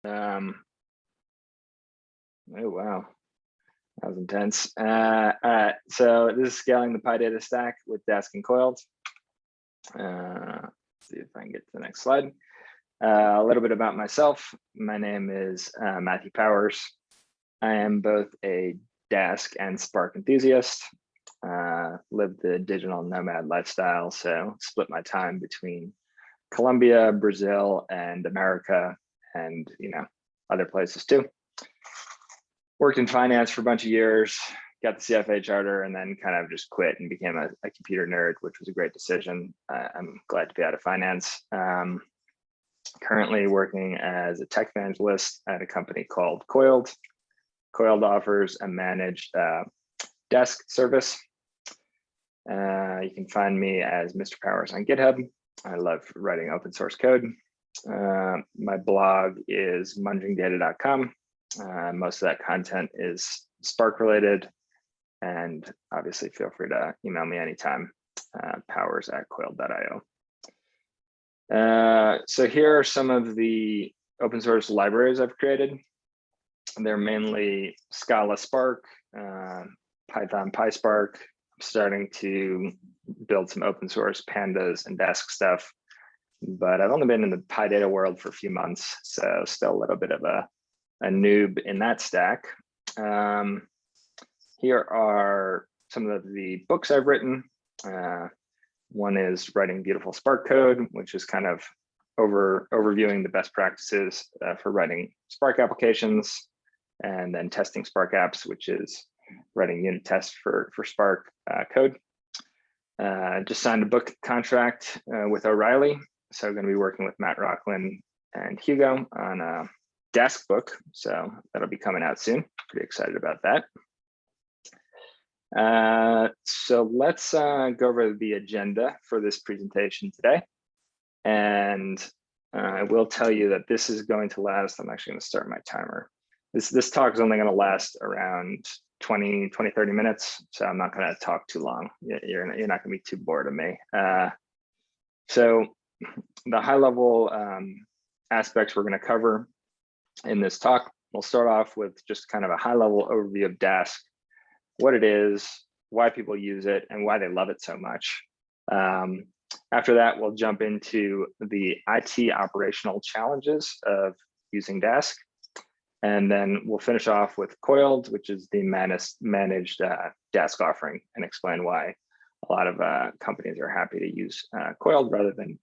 Oh, wow. That was intense. All right, so this is scaling the PyData stack with Dask and Coiled. Let's see if I can get to the next slide. A little bit about myself. My name is Matthew Powers. I am both a Dask and Spark enthusiast. Live the digital nomad lifestyle, so split my time between Colombia, Brazil, and America, and other places too. Worked in finance for a bunch of years, got the CFA charter, and then kind of just quit and became a computer nerd, which was a great decision. I'm glad to be out of finance. Currently working as a tech evangelist at a company called Coiled. Coiled offers a managed desk service. You can find me as Mr. Powers on GitHub. I love writing open source code. My blog is mungingdata.com. Most of that content is Spark related, and obviously feel free to email me anytime, powers@coiled.io. So here are some of the open source libraries I've created. They're mainly Scala Spark, Python PySpark. I'm starting to build some open source pandas and Dask stuff, but I've only been in the PyData world for a few months, so still a little bit of a noob in that stack. Here are some of the books I've written. One is Writing Beautiful Spark Code, which is kind of overviewing the best practices for writing Spark applications, and then Testing Spark Apps, which is writing unit tests for Spark code. Just signed a book contract with O'Reilly, so I'm going to be working with Matt Rocklin and Hugo on a Dask book, so that'll be coming out soon. Pretty excited about that. So let's go over the agenda for this presentation today. And I will tell you that this is going to last, I'm actually going to start my timer. This talk is only going to last around 20, 30 minutes, so I'm not going to talk too long. You're not going to be too bored of me. So the high level aspects we're going to cover in this talk, we'll start off with just kind of a high level overview of Dask, what it is, why people use it, and why they love it so much. After that, we'll jump into the IT operational challenges of using Dask. And then we'll finish off with Coiled, which is the managed Dask offering, and explain why a lot of companies are happy to use Coiled rather than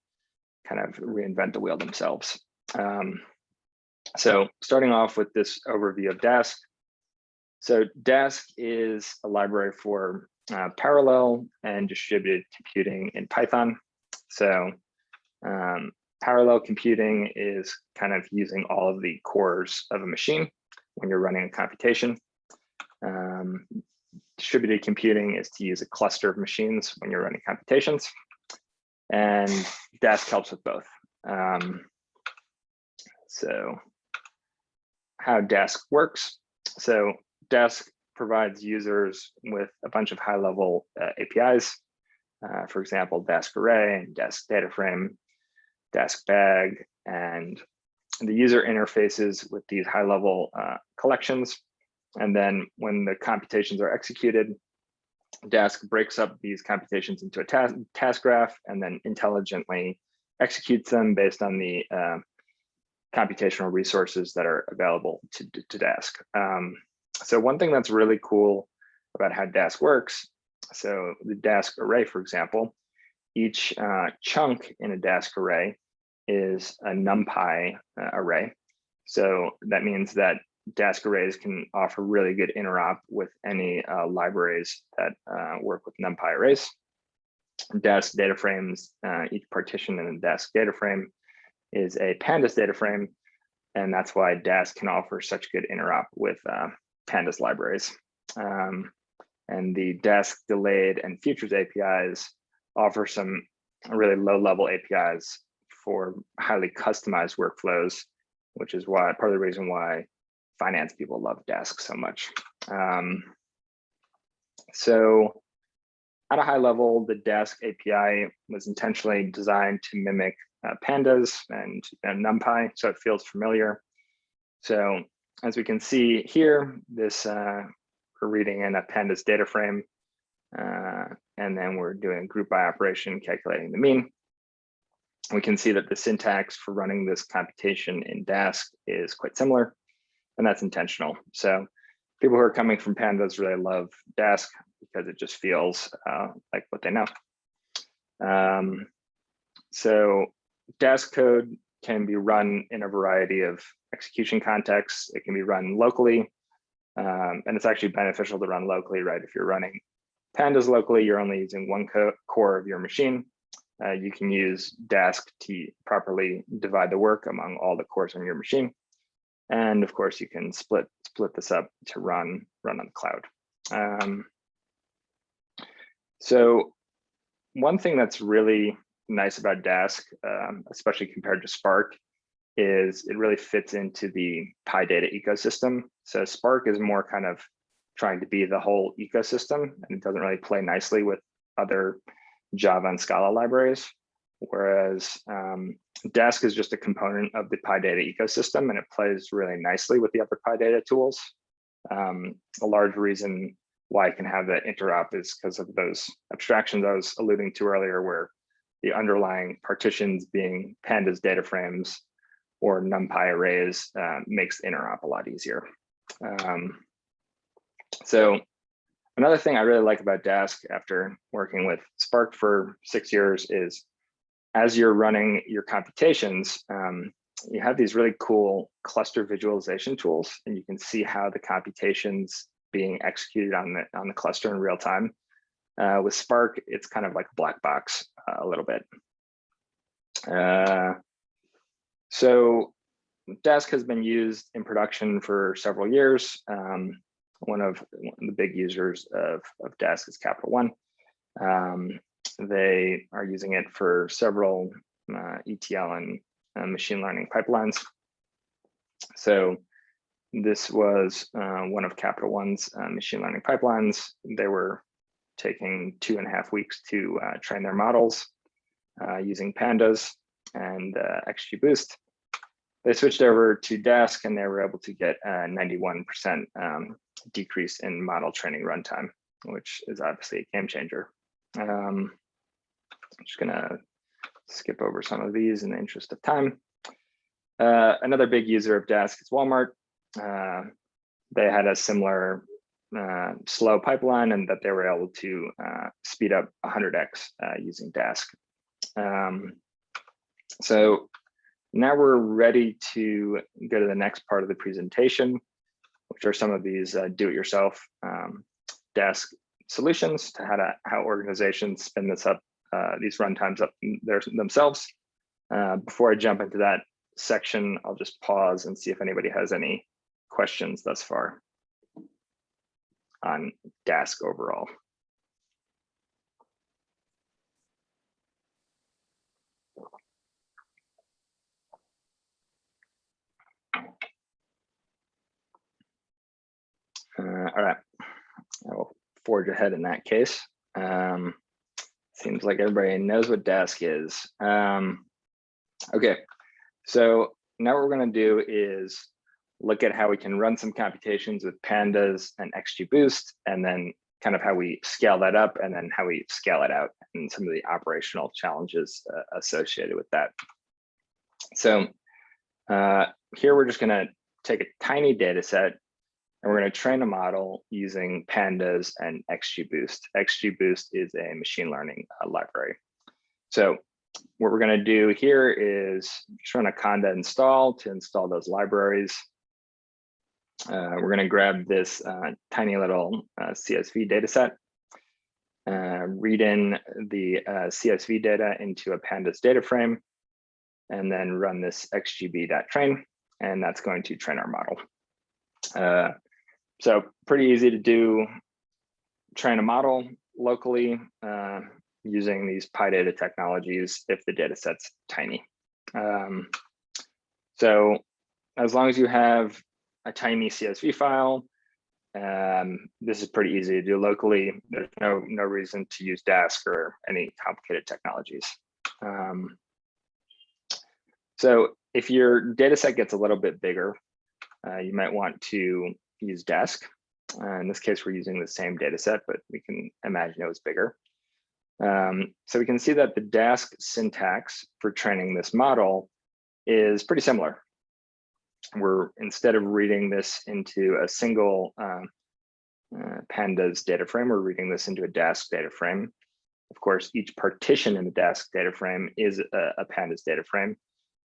kind of reinvent the wheel themselves. So starting off with this overview of Dask. So Dask is a library for parallel and distributed computing in Python. So parallel computing is kind of using all of the cores of a machine when you're running a computation. Distributed computing is to use a cluster of machines when you're running computations. And Dask helps with both. So how Dask works. So Dask provides users with a bunch of high-level APIs. For example, Dask Array and Dask Data Frame, Dask Bag, and the user interfaces with these high-level collections. And then when the computations are executed, Dask breaks up these computations into a task graph and then intelligently executes them based on the computational resources that are available to Dask. So one thing that's really cool about how Dask works, so the Dask array, for example, each chunk in a Dask array is a NumPy array. So that means that Dask arrays can offer really good interop with any libraries that work with NumPy arrays. Dask data frames, each partition in a Dask data frame is a pandas data frame, and that's why Dask can offer such good interop with pandas libraries. And the Dask delayed and futures APIs offer some really low-level APIs for highly customized workflows, which is why part of the reason why finance people love Dask so much. So at a high level, the Dask API was intentionally designed to mimic pandas and NumPy, so it feels familiar. So as we can see here, this we're reading in a pandas data frame, and then we're doing a group by operation, calculating the mean. We can see that the syntax for running this computation in Dask is quite similar, and that's intentional. So people who are coming from pandas really love Dask because it just feels like what they know. So Dask code can be run in a variety of execution contexts. It can be run locally, and it's actually beneficial to run locally, right? If you're running pandas locally, you're only using one core of your machine. You can use Dask to properly divide the work among all the cores on your machine. And of course, you can split this up to run on the cloud. So one thing that's really nice about Dask, especially compared to Spark, is it really fits into the PyData ecosystem. So Spark is more kind of trying to be the whole ecosystem, and it doesn't really play nicely with other Java and Scala libraries, whereas Dask is just a component of the PyData ecosystem, and it plays really nicely with the other PyData tools. A large reason why it can have that interop is because of those abstractions I was alluding to earlier, where the underlying partitions being pandas data frames or NumPy arrays makes the interop a lot easier. So another thing I really like about Dask after working with Spark for 6 years is as you're running your computations, you have these really cool cluster visualization tools, and you can see how the computations being executed on the cluster in real time. With Spark, it's kind of like a black box a little bit. So Dask has been used in production for several years. One of the big users of Dask is Capital One. They are using it for several ETL and machine learning pipelines. So this was one of Capital One's machine learning pipelines. They were taking 2.5 weeks to train their models using pandas and XGBoost. They switched over to Dask, and they were able to get a 91% decrease in model training runtime, which is obviously a game changer. I'm just gonna skip over some of these in the interest of time. Another big user of Dask is Walmart. They had a similar slow pipeline, and that they were able to speed up 100x using Dask. So now we're ready to go to the next part of the presentation, which are some of these do-it-yourself Dask solutions to how organizations spin this up, these runtimes up themselves. Before I jump into that section, I'll just pause and see if anybody has any questions thus far on Dask overall. All right, I will forge ahead in that case. Seems like everybody knows what Dask is. Okay, so now what we're going to do is look at how we can run some computations with pandas and XGBoost, and then kind of how we scale that up, and then how we scale it out, and some of the operational challenges associated with that. So here we're just going to take a tiny data set, and we're going to train a model using pandas and XGBoost. XGBoost is a machine learning library. So what we're going to do here is just run a conda install to install those libraries. We're going to grab this tiny little CSV data set, read in the CSV data into a pandas data frame, and then run this xgb.train, and that's going to train our model. So pretty easy to do, train a model locally using these PyData technologies if the data set's tiny. So as long as you have a tiny CSV file, this is pretty easy to do locally. There's no reason to use Dask or any complicated technologies. So if your data set gets a little bit bigger, you might want to use Dask. In this case, we're using the same data set, but we can imagine it was bigger. So we can see that the Dask syntax for training this model is pretty similar. We're, instead of reading this into a single pandas data frame, we're reading this into a Dask data frame. Of course, each partition in the Dask data frame is a pandas data frame.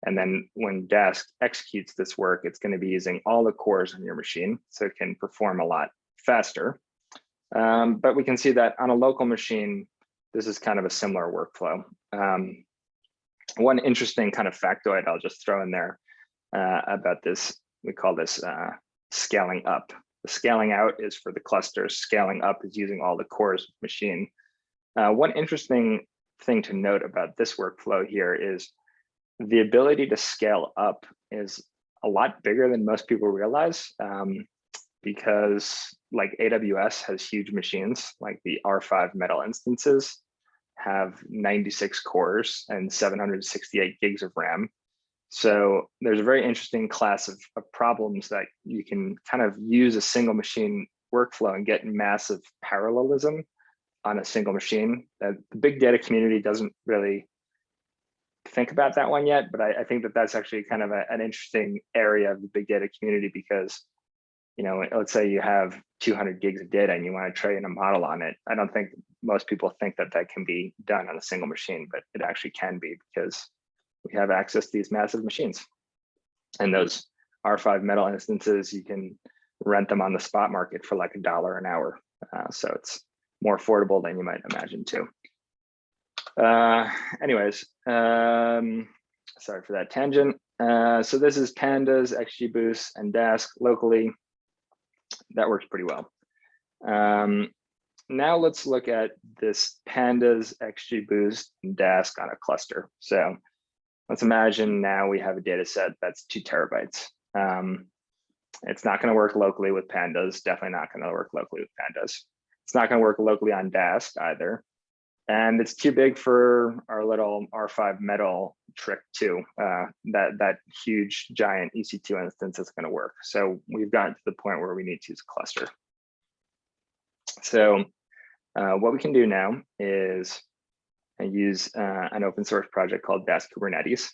And then when Dask executes this work, it's going to be using all the cores on your machine, so it can perform a lot faster. But we can see that on a local machine, this is kind of a similar workflow. One interesting kind of factoid I'll just throw in there about this, we call this scaling up. The scaling out is for the clusters, scaling up is using all the cores machine. One interesting thing to note about this workflow here is the ability to scale up is a lot bigger than most people realize, because like AWS has huge machines, like the R5 Metal instances have 96 cores and 768 gigs of RAM. So there's a very interesting class of problems that you can kind of use a single machine workflow and get massive parallelism on a single machine. The big data community doesn't really think about that one yet, but I think that that's actually kind of an interesting area of the big data community, because, you know, let's say you have 200 gigs of data and you want to train a model on it. I don't think most people think that that can be done on a single machine, but it actually can be, because we have access to these massive machines. And those R5 Metal instances, you can rent them on the spot market for like $1 an hour. So it's more affordable than you might imagine too. Anyways, sorry for that tangent. So this is pandas, XGBoost, and Dask locally. That works pretty well. Now let's look at this pandas, XGBoost, and Dask on a cluster. So let's imagine now we have a data set that's 2 terabytes. It's not going to work locally with pandas, definitely not going to work locally with pandas. It's not going to work locally on Dask either. And it's too big for our little R5 Metal trick too. That huge giant EC2 instance is going to work. So we've gotten to the point where we need to use a cluster. So what we can do now is use an open source project called dask-kubernetes.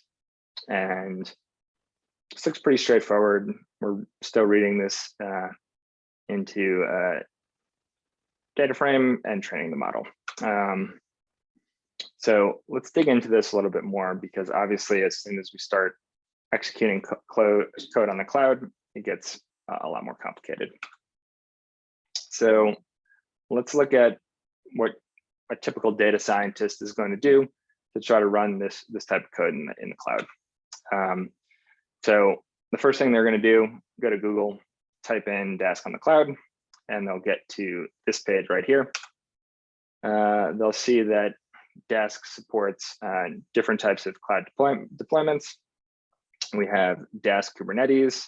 And this looks pretty straightforward. We're still reading this into a data frame and training the model. So let's dig into this a little bit more, because obviously as soon as we start executing code on the cloud, it gets a lot more complicated. So let's look at what a typical data scientist is going to do to try to run this type of code in the cloud. So the first thing they're going to do, go to Google, type in Dask on the cloud, and they'll get to this page right here. They'll see that Dask supports different types of cloud deployments. We have Dask-Kubernetes,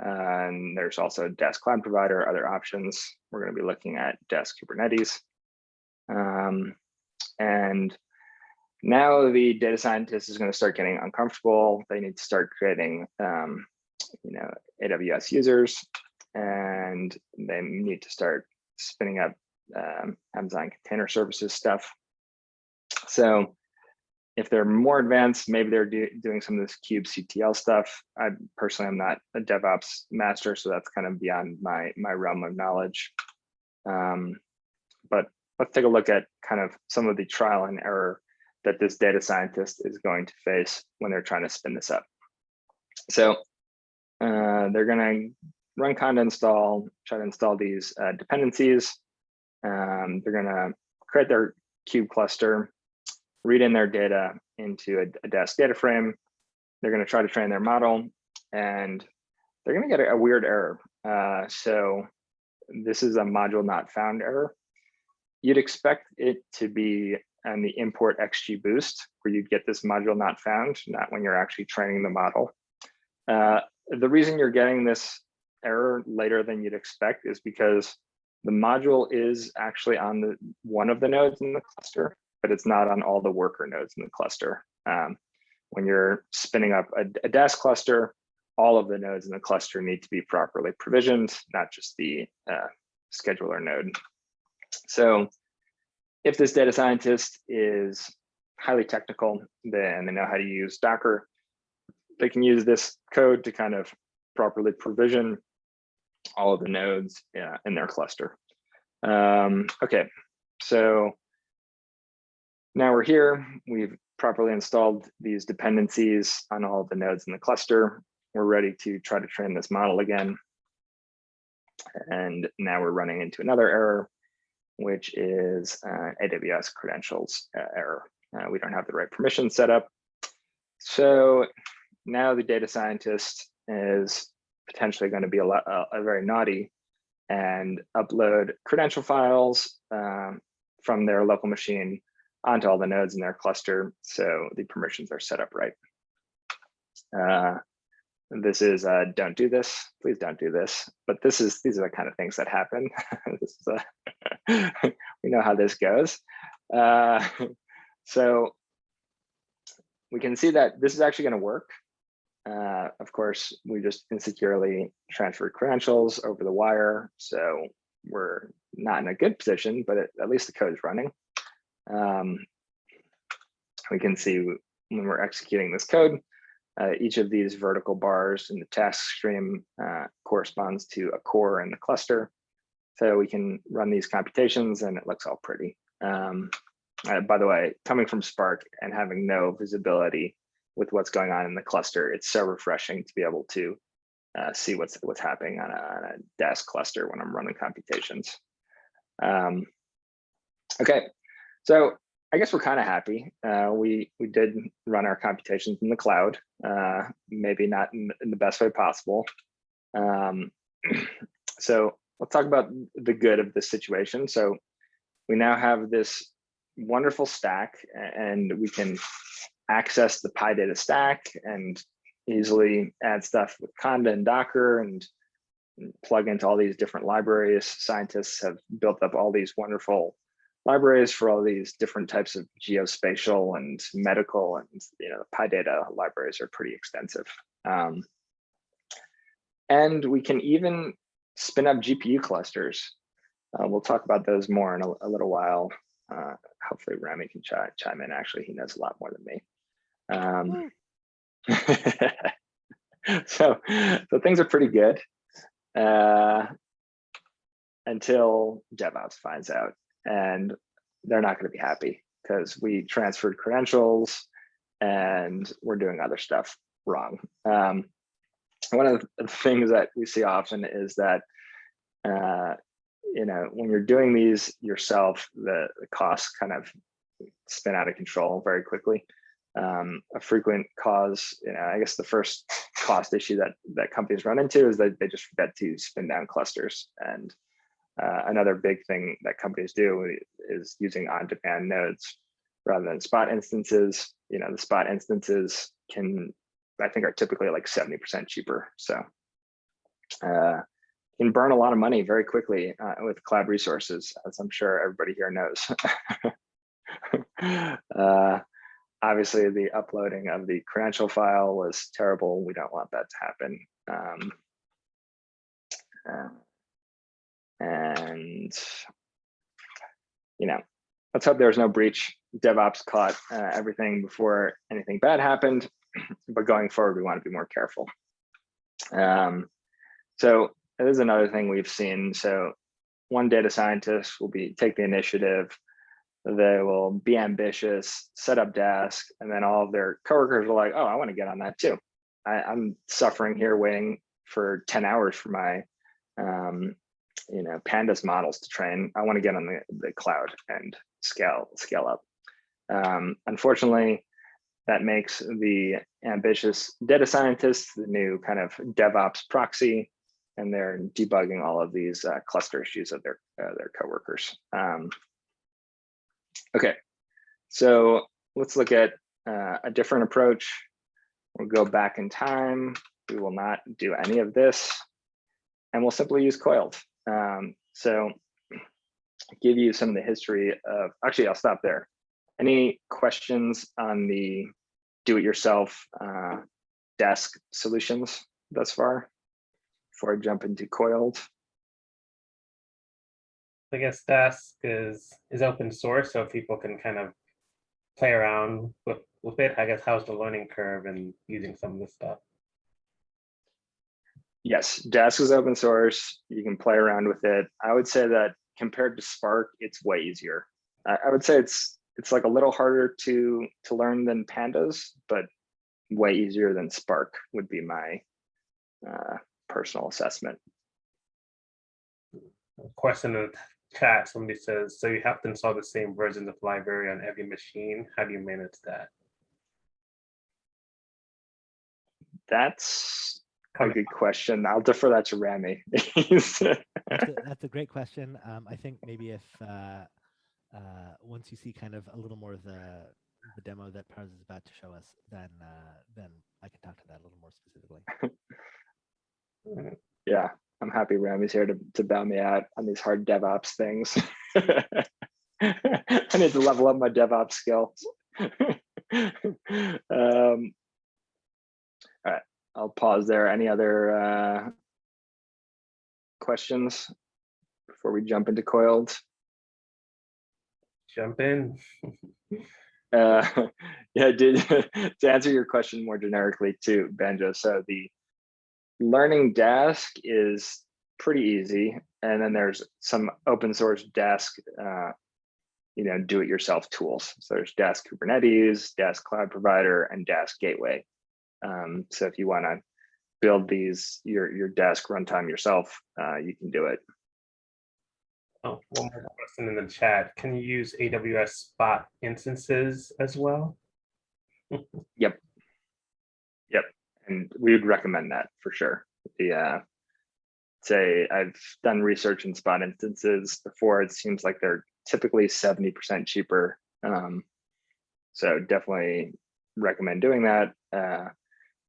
and there's also dask-cloudprovider, other options. We're going to be looking at Dask-Kubernetes. And now the data scientist is going to start getting uncomfortable. They need to start creating AWS users, and they need to start spinning up Amazon Container Services stuff. So if they're more advanced, maybe they're doing some of this kubectl stuff. I personally am not a DevOps master, so that's kind of beyond my realm of knowledge. But let's take a look at kind of some of the trial and error that this data scientist is going to face when they're trying to spin this up. So they're going to run conda install, try to install these dependencies. They're going to create their kube cluster, read in their data into a Dask data frame. They're going to try to train their model, and they're going to get a weird error. So this is a module not found error. You'd expect it to be on the import XGBoost, where you'd get this module not found, not when you're actually training the model. The reason you're getting this error later than you'd expect is because the module is actually on one of the nodes in the cluster, but it's not on all the worker nodes in the cluster. When you're spinning up a Dask cluster, all of the nodes in the cluster need to be properly provisioned, not just the scheduler node. So if this data scientist is highly technical, then they know how to use Docker, they can use this code to kind of properly provision all of the nodes in their cluster. Okay, so now we're here. We've properly installed these dependencies on all of the nodes in the cluster. We're ready to try to train this model again. And now we're running into another error, which is AWS credentials error. We don't have the right permissions set up. So now the data scientist is potentially going to be a very naughty and upload credential files from their local machine onto all the nodes in their cluster, so the permissions are set up right. This is don't do this, please don't do this. But these are the kind of things that happen. This is we know how this goes. So we can see that this is actually going to work. Of course, we just insecurely transferred credentials over the wire, so we're not in a good position, but at least the code is running. We can see when we're executing this code, each of these vertical bars in the task stream corresponds to a core in the cluster. So we can run these computations and it looks all pretty. By the way, coming from Spark and having no visibility with what's going on in the cluster, it's so refreshing to be able to see what's happening on a Dask cluster when I'm running computations. Okay, so I guess we're kind of happy. We did run our computations in the cloud, maybe not in the best way possible. So let's talk about the good of this situation. So we now have this wonderful stack, and we can access the PyData stack and easily add stuff with Conda and Docker and plug into all these different libraries. Scientists have built up all these wonderful libraries for all these different types of geospatial and medical, and the PyData libraries are pretty extensive. And we can even spin up GPU clusters. We'll talk about those more in a little while. Hopefully Rami can chime in. Actually, he knows a lot more than me. So things are pretty good until DevOps finds out. And they're not going to be happy because we transferred credentials and we're doing other stuff wrong. One of the things that we see often is that, when you're doing these yourself, the costs kind of spin out of control very quickly. A frequent cause, I guess the first cost issue that companies run into is that they just forget to spin down clusters. And another big thing that companies do is using on-demand nodes rather than spot instances. The spot instances I think are typically like 70% cheaper. So can burn a lot of money very quickly with cloud resources, as I'm sure everybody here knows. Obviously, the uploading of the credential file was terrible. We don't want that to happen. And let's hope there's no breach. DevOps caught everything before anything bad happened, but going forward, we want to be more careful. So this is another thing we've seen. So one data scientist will take the initiative. They will be ambitious, set up Dask, and then all of their coworkers are like, "Oh, I want to get on that too. I'm suffering here, waiting for 10 hours for my pandas models to train. I want to get on the cloud and scale up." Unfortunately, that makes the ambitious data scientists the new kind of DevOps proxy, and they're debugging all of these cluster issues of their coworkers. Okay, so let's look at a different approach. We'll go back in time. We will not do any of this, and we'll simply use coiled. So give you some of the history of, actually, I'll stop there. Any questions on the do-it-yourself Dask solutions? thus far before I jump into Coiled? I guess Dask is open source, so people can kind of play around with it. I guess how's the learning curve and using some of this stuff? Yes, Dask is open source. You can play around with it. I would say that compared to Spark, it's way easier. I would say it's like a little harder to learn than pandas, but way easier than Spark would be my personal assessment. A question in the chat, somebody says, so you have to install the same versions of library on every machine. How do you manage that? That's a good question. I'll defer that to Rami. That's a great question. I think maybe if once you see kind of a little more of the demo that Parz is about to show us, then I can talk to that a little more specifically. Yeah, I'm happy Rami's here to bail me out on these hard DevOps things. I need to level up my DevOps skills. All right, I'll pause there. Any other questions before we jump into Coiled? Jump in. Yeah, to answer your question more generically too, Banjo. So the learning Dask is pretty easy, and then there's some open source Dask, do-it-yourself tools. So there's dask-kubernetes, dask-cloudprovider, and Dask gateway. So if you want to build your Dask runtime yourself, you can do it. Oh, one more question in the chat. Can you use AWS Spot instances as well? Yep. And we would recommend that for sure. Say I've done research in Spot instances before. It seems like they're typically 70% cheaper. So definitely recommend doing that.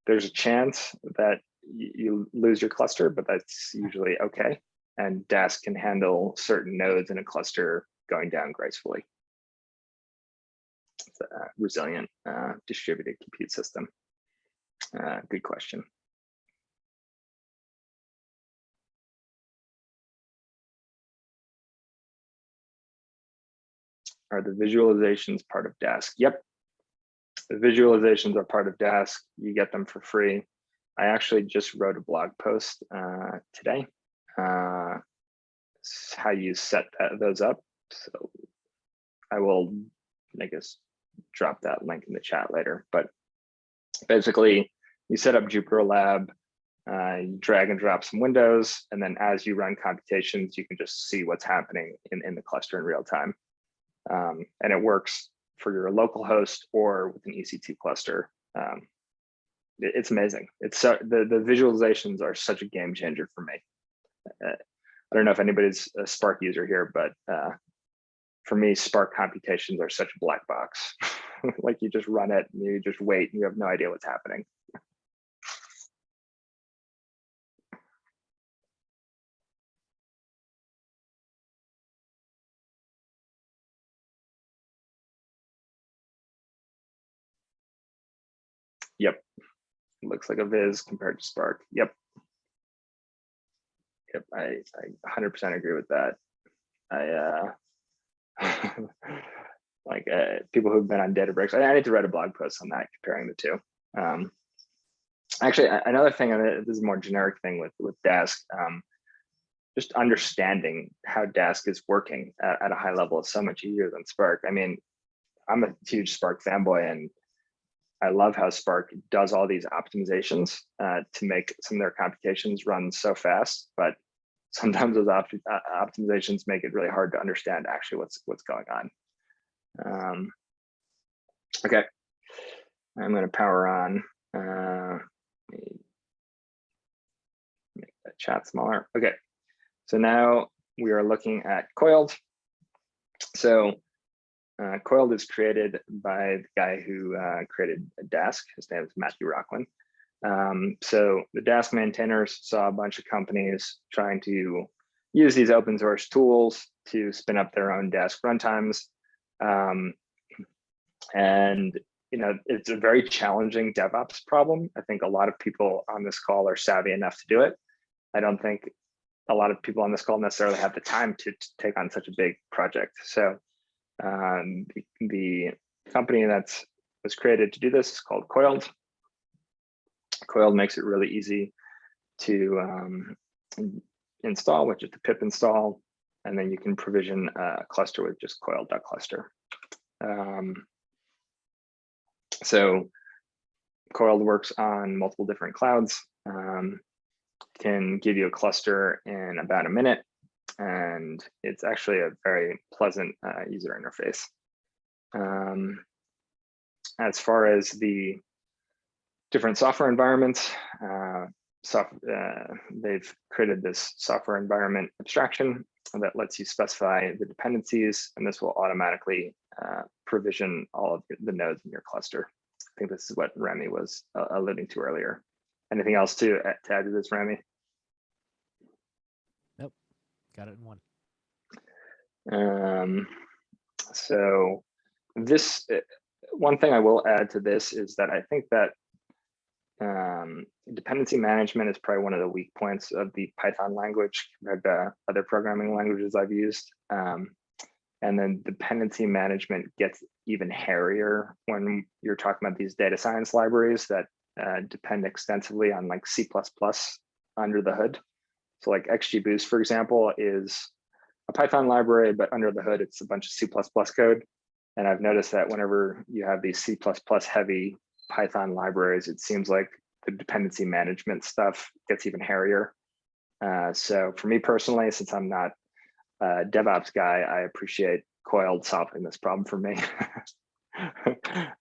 There's a chance that you lose your cluster, but that's usually okay. And Dask can handle certain nodes in a cluster going down gracefully. It's a resilient distributed compute system. Good question. Are the visualizations part of Dask? Yep. The visualizations are part of Dask. You get them for free. I actually just wrote a blog post today. How you set those up. So I will, I guess, drop that link in the chat later. But basically, you set up Jupyter Lab, you drag and drop some windows, and then as you run computations, you can just see what's happening in the cluster in real time. And it works for your local host or with an EC2 cluster. It's amazing. It's so the visualizations are such a game changer for me. I don't know if anybody's a Spark user here, but for me, Spark computations are such a black box. Like you just run it and you just wait and you have no idea what's happening. Yep. Looks like a Viz compared to Spark. Yep. I 100% agree with that. Like people who've been on Databricks, I need to write a blog post on that, comparing the two. Actually, another thing, and this is a more generic thing with Dask, just understanding how Dask is working at a high level is so much easier than Spark. I mean, I'm a huge Spark fanboy, and I love how Spark does all these optimizations to make some of their computations run so fast, but sometimes those optimizations make it really hard to understand actually what's going on. Okay, I'm going to power on. Make that chat smaller. Okay, so now we are looking at Coiled. So Coiled is created by the guy who created Dask. His name is Matthew Rocklin. So the Dask maintainers saw a bunch of companies trying to use these open source tools to spin up their own Dask runtimes. And it's a very challenging DevOps problem. I think a lot of people on this call are savvy enough to do it. I don't think a lot of people on this call necessarily have the time to take on such a big project. So the company that was created to do this is called Coiled. Coiled makes it really easy to install, which is the pip install, and then you can provision a cluster with just coiled.cluster. So Coiled works on multiple different clouds, can give you a cluster in about a minute, and it's actually a very pleasant user interface. As far as the different software environments, they've created this software environment abstraction that lets you specify the dependencies, and this will automatically provision all of the nodes in your cluster. I think this is what Remy was alluding to earlier. Anything else to add to this, Remy? Nope, got it in one. So this, one thing I will add to this is that I think that dependency management is probably one of the weak points of the Python language compared to other programming languages I've used. And then dependency management gets even hairier when you're talking about these data science libraries that depend extensively on like C++ under the hood. So like XGBoost, for example, is a Python library, but under the hood, it's a bunch of C++ code. And I've noticed that whenever you have these C++ heavy Python libraries, it seems like the dependency management stuff gets even hairier. So for me personally, since I'm not a DevOps guy, I appreciate Coiled solving this problem for me,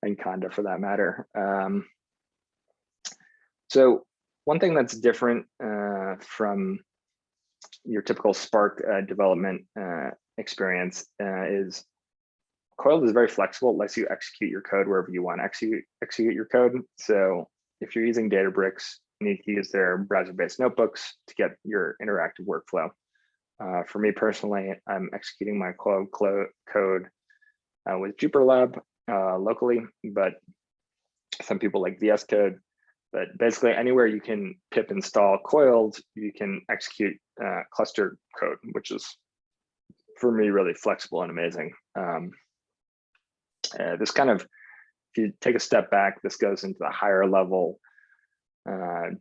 and Conda for that matter. So one thing that's different from your typical Spark development experience is Coiled is very flexible. It lets you execute your code wherever you want to execute your code. So if you're using Databricks, you need to use their browser-based notebooks to get your interactive workflow. For me personally, I'm executing my Coiled code with JupyterLab locally, but some people like VS Code. But basically, anywhere you can pip install Coiled, you can execute cluster code, which is, for me, really flexible and amazing. This kind of, if you take a step back, this goes into the higher level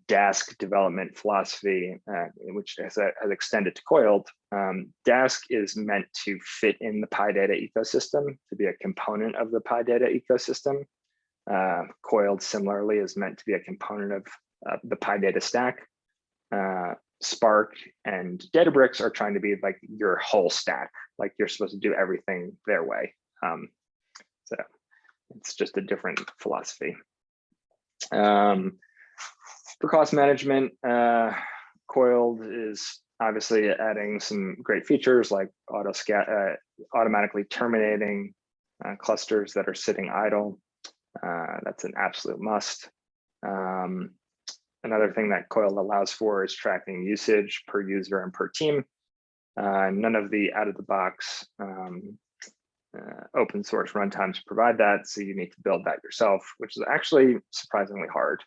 Dask development philosophy, which has extended to Coiled. Dask is meant to fit in the PyData ecosystem, to be a component of the PyData ecosystem. Coiled similarly is meant to be a component of the PyData stack. Spark and Databricks are trying to be like your whole stack, like you're supposed to do everything their way. So it's just a different philosophy. For cost management, Coiled is obviously adding some great features like automatically terminating clusters that are sitting idle. That's an absolute must. Another thing that Coiled allows for is tracking usage per user and per team. None of the out-of-the-box open source runtimes provide that, so you need to build that yourself, which is actually surprisingly hard.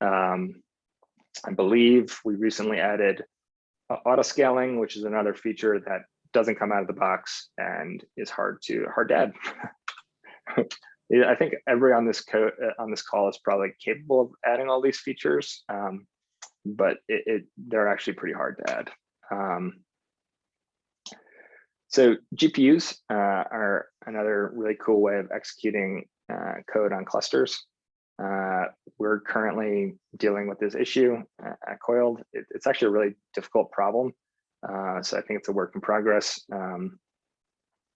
I believe we recently added auto scaling, which is another feature that doesn't come out of the box and is hard to add. I think everybody on this call is probably capable of adding all these features, but they're actually pretty hard to add. So GPUs are another really cool way of executing code on clusters. We're currently dealing with this issue at Coiled. It's actually a really difficult problem. So I think it's a work in progress.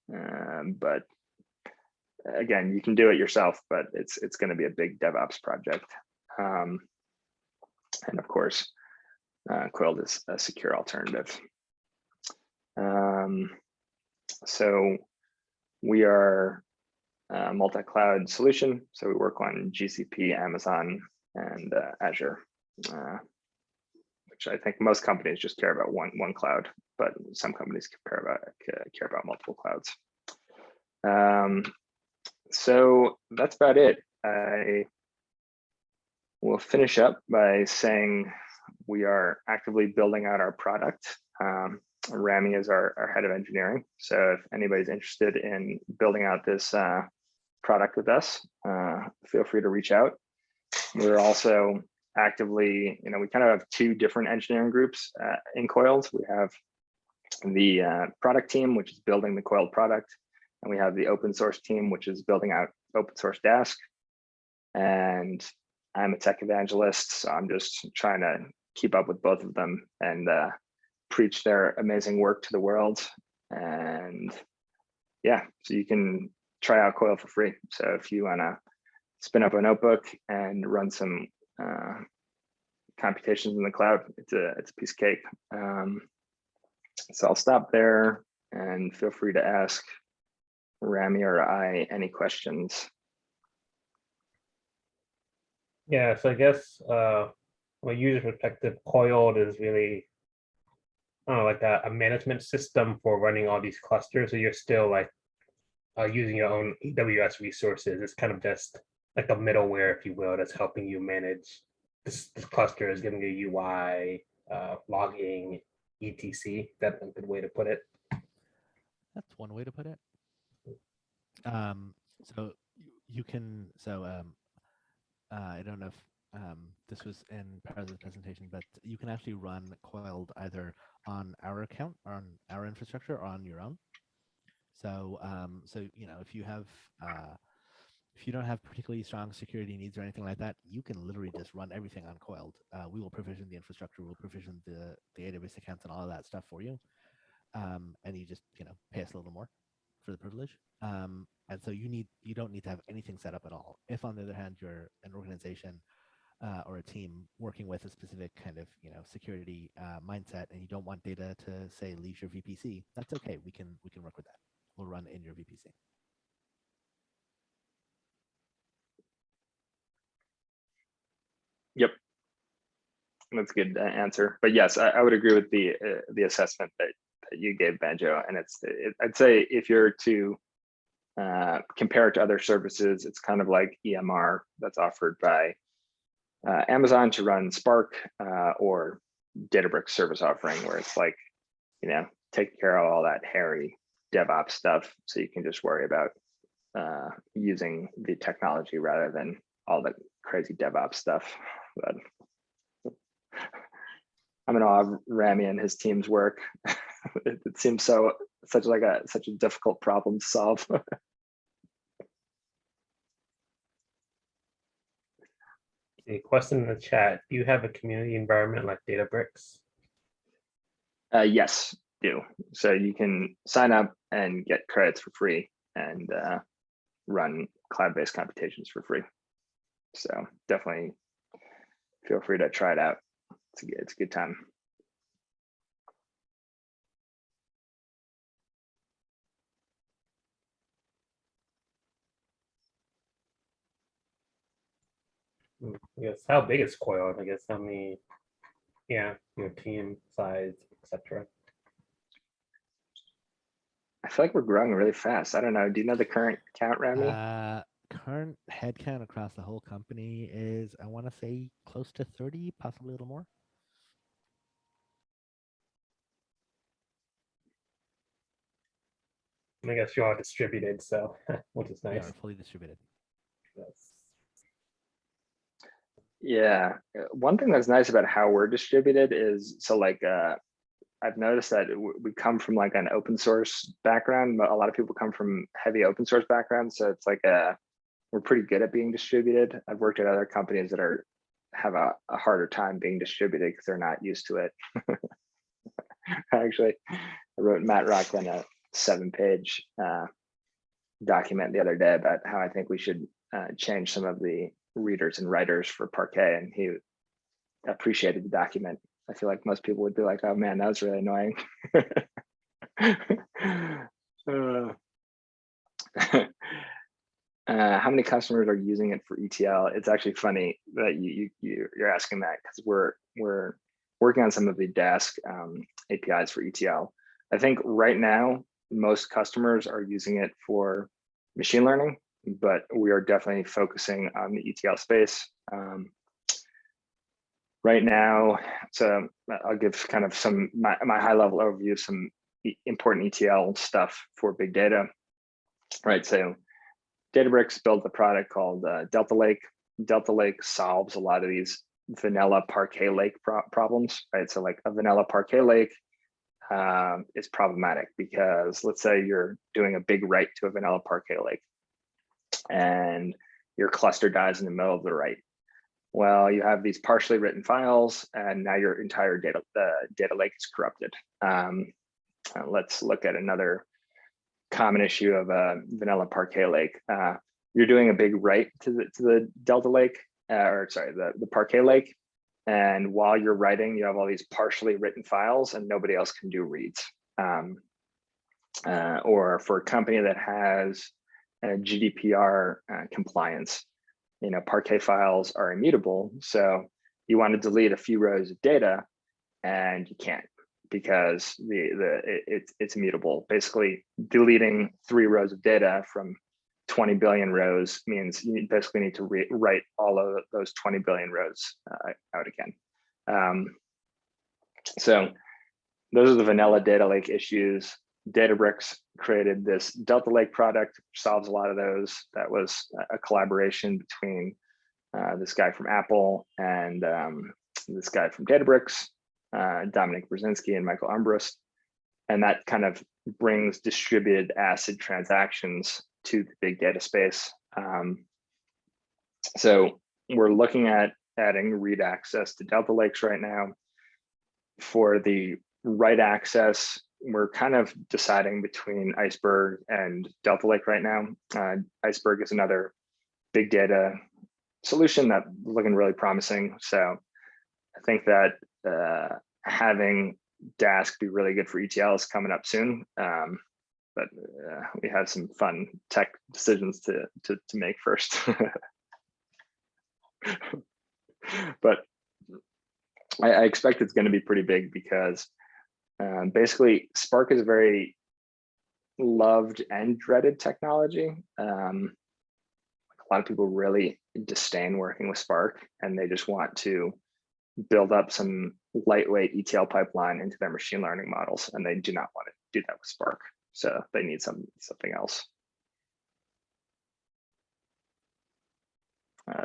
But again, you can do it yourself, but it's going to be a big DevOps project. And of course, Coiled is a secure alternative. So we are a multi-cloud solution. So we work on GCP, Amazon, and Azure, which I think most companies just care about one cloud, but some companies care about multiple clouds. So that's about it. I will finish up by saying we are actively building out our product. Rami is our head of engineering. So if anybody's interested in building out this product with us, feel free to reach out. We're also actively, we kind of have two different engineering groups in Coiled. We have the product team, which is building the Coiled product. And we have the open source team, which is building out open source Dask. And I'm a tech evangelist, so I'm just trying to keep up with both of them and preach their amazing work to the world. And yeah, so you can try out Coil for free. So if you want to spin up a notebook and run some computations in the cloud, it's a piece of cake. So I'll stop there and feel free to ask Rami or I any questions. Yeah, so I guess from a user perspective, Coiled is really like a management system for running all these clusters. So you're still like using your own AWS resources. It's kind of just like a middleware, if you will, that's helping you manage this cluster, is giving you UI, logging, etc. That's a good way to put it. That's one way to put it. So you can, I don't know if this was in part of the presentation, but you can actually run Coiled either on our account, or on our infrastructure, or on your own. So, if you have, if you don't have particularly strong security needs or anything like that, you can literally just run everything on Coiled. We will provision the infrastructure, we'll provision the AWS accounts and all of that stuff for you. And you just, pay us a little more for the privilege. And so you don't need to have anything set up at all. If on the other hand, you're an organization or a team working with a specific kind of, security mindset, and you don't want data to say leave your VPC, that's okay. We can work with that. We'll run in your VPC. Yep, that's a good answer. But yes, I would agree with the assessment that you gave, Banjo. And I'd say if you're to compare it to other services, it's kind of like EMR that's offered by Amazon to run Spark or Databricks service offering, where it's like, take care of all that hairy DevOps stuff, so you can just worry about using the technology rather than all the crazy DevOps stuff. But I'm in awe of Rami and his team's work. It seems such a difficult problem to solve. A question in the chat: do you have a community environment like Databricks? Yes, do. So you can sign up and get credits for free and run cloud-based computations for free. So definitely feel free to try it out. It's a good time. I guess how big is Coiled? I guess how many, your team size, etc. I feel like we're growing really fast. I don't know. Do you know the current count, Rami? Current headcount across the whole company is, I want to say, close to 30, possibly a little more. I guess you're all distributed, so which is We nice. are fully distributed. Yes. Yeah, one thing that's nice about how we're distributed is, so like I've noticed that we come from like an open source background, but a lot of people come from heavy open source backgrounds. So it's like we're pretty good at being distributed. I've worked at other companies that have a harder time being distributed because they're not used to it. Actually, I wrote Matt Rockland a 7-page document the other day about how I think we should change some of the readers and writers for Parquet, and he appreciated the document. I feel like most people would be like, oh man, that was really annoying. How many customers are using it for ETL? It's actually funny that you're asking that, because we're working on some of the Dask APIs for ETL. I think right now most customers are using it for machine learning, but we are definitely focusing on the ETL space. Right now, so I'll give kind of some my high level overview of some important ETL stuff for big data. Right, so Databricks built a product called Delta Lake. Delta Lake solves a lot of these vanilla Parquet Lake problems, right? So like a vanilla Parquet Lake is problematic because let's say you're doing a big write to a vanilla Parquet Lake and your cluster dies in the middle of the write. Well, you have these partially written files and now your entire data lake is corrupted. Let's look at another common issue of a vanilla Parquet Lake. You're doing a big write to the Delta Lake, or sorry, the Parquet Lake. And while you're writing, you have all these partially written files and nobody else can do reads. Or for a company that has GDPR compliance, you know, Parquet files are immutable. So you want to delete a few rows of data and you can't because it's immutable. Basically, deleting 3 rows of data from 20 billion rows means you basically need to write all of those 20 billion rows out again. So those are the vanilla data lake issues. Databricks created this Delta Lake product, which solves a lot of those. That was a collaboration between this guy from Apple and this guy from Databricks, Dominic Brzezinski and Michael Armbrust. And that kind of brings distributed ACID transactions to the big data space. So we're looking at adding read access to Delta Lakes right now. For the write access, we're kind of deciding between Iceberg and Delta Lake right now. Iceberg is another big data solution that's looking really promising. So I think that having Dask be really good for ETL is coming up soon. But we have some fun tech decisions to make first. But I expect it's going to be pretty big because basically Spark is a very loved and dreaded technology. A lot of people really disdain working with Spark and they just want to build up some lightweight ETL pipeline into their machine learning models, and they do not want to do that with Spark. So they need something else.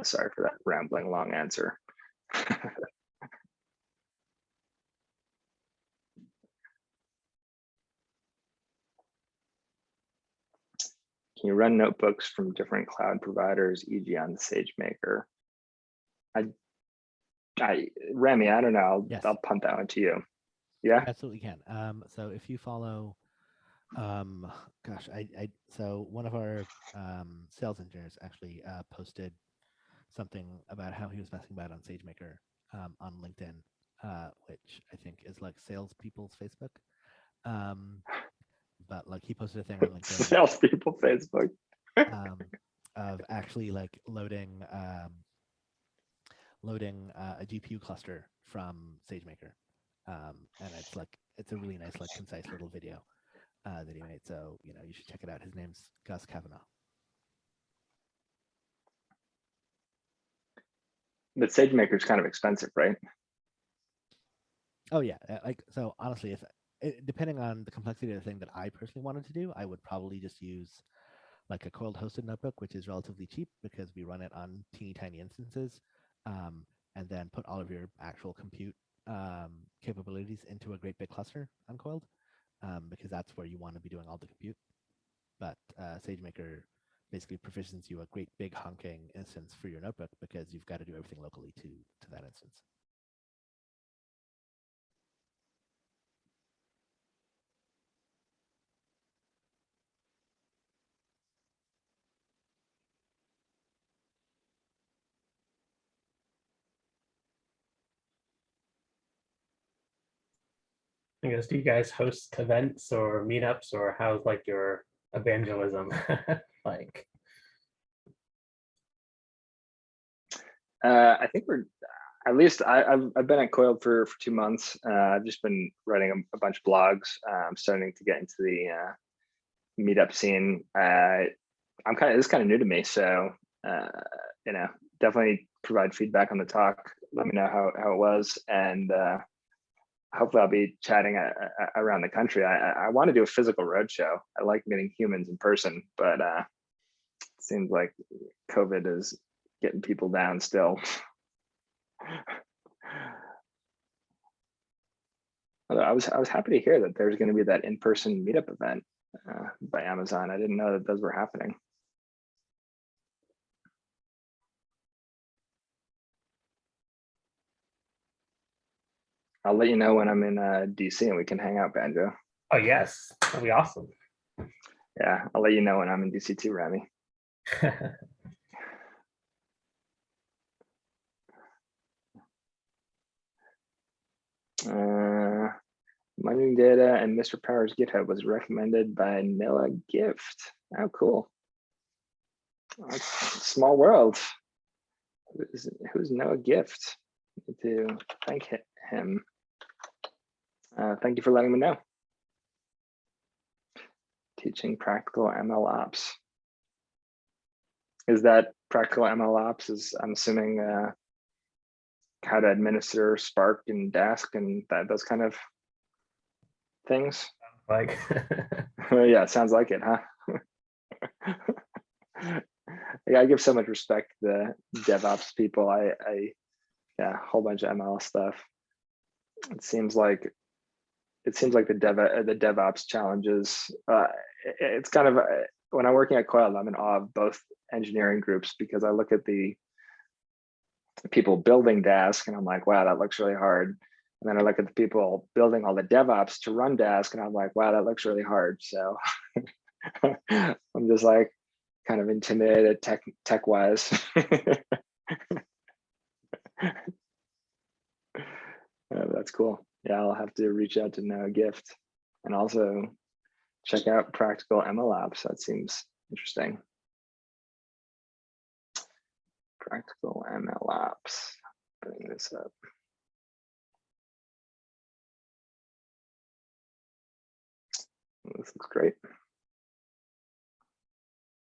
Sorry for that rambling long answer. Can you run notebooks from different cloud providers, e.g. on the SageMaker? Remy, I don't know. Yes. I'll punt that one to you. Yeah. Absolutely can. So if you follow, so one of our sales engineers actually posted something about how he was messing about on SageMaker on LinkedIn, which I think is like salespeople's Facebook. But like he posted a thing on LinkedIn. Salespeople Facebook. Of actually like loading a GPU cluster from SageMaker, and it's a really nice, like concise little video that he made. So you should check it out. His name's Gus Kavanaugh. But SageMaker is kind of expensive, right? Oh yeah, so honestly, depending on the complexity of the thing that I personally wanted to do, I would probably just use like a coiled hosted notebook, which is relatively cheap because we run it on teeny tiny instances, and then put all of your actual compute capabilities into a great big cluster on Coiled, because that's where you want to be doing all the compute. But SageMaker basically provisions you a great big honking instance for your notebook because you've got to do everything locally to that instance. I guess, do you guys host events or meetups, or how's like your evangelism like? I think we're, at least I've been at Coiled for 2 months. I've just been writing a bunch of blogs. I'm starting to get into the meetup scene. this is kind of new to me, so you know, definitely provide feedback on the talk. Let me know how it was, and hopefully I'll be chatting around the country. I want to do a physical roadshow. I like meeting humans in person, but it seems like COVID is getting people down still. Although I was happy to hear that there's going to be that in-person meetup event by Amazon. I didn't know that those were happening. I'll let you know when I'm in DC and we can hang out, Banjo. Oh yes, that'd be awesome. Yeah, I'll let you know when I'm in DC too, Rami. Mining data and Mr. Power's GitHub was recommended by Noah Gift. Oh, cool. Small world. Who's Noah Gift? Need to thank him. Thank you for letting me know. Teaching practical ML ops. Is that practical ML ops? Is I'm assuming how to administer Spark and Dask and those kind of things. Like, Yeah, it sounds like it, huh? I give so much respect to the DevOps people. Yeah, a whole bunch of ML stuff. It seems like the DevOps challenges. It's kind of when I'm working at Coiled, I'm in awe of both engineering groups because I look at the people building Dask and I'm like, wow, that looks really hard. And then I look at the people building all the DevOps to run Dask and I'm like, wow, that looks really hard. So I'm just like kind of intimidated tech wise. That's cool. Yeah, I'll have to reach out to Noah Gift and also check out practical ML ops. That seems interesting. Practical ML ops. Bring this up. This looks great.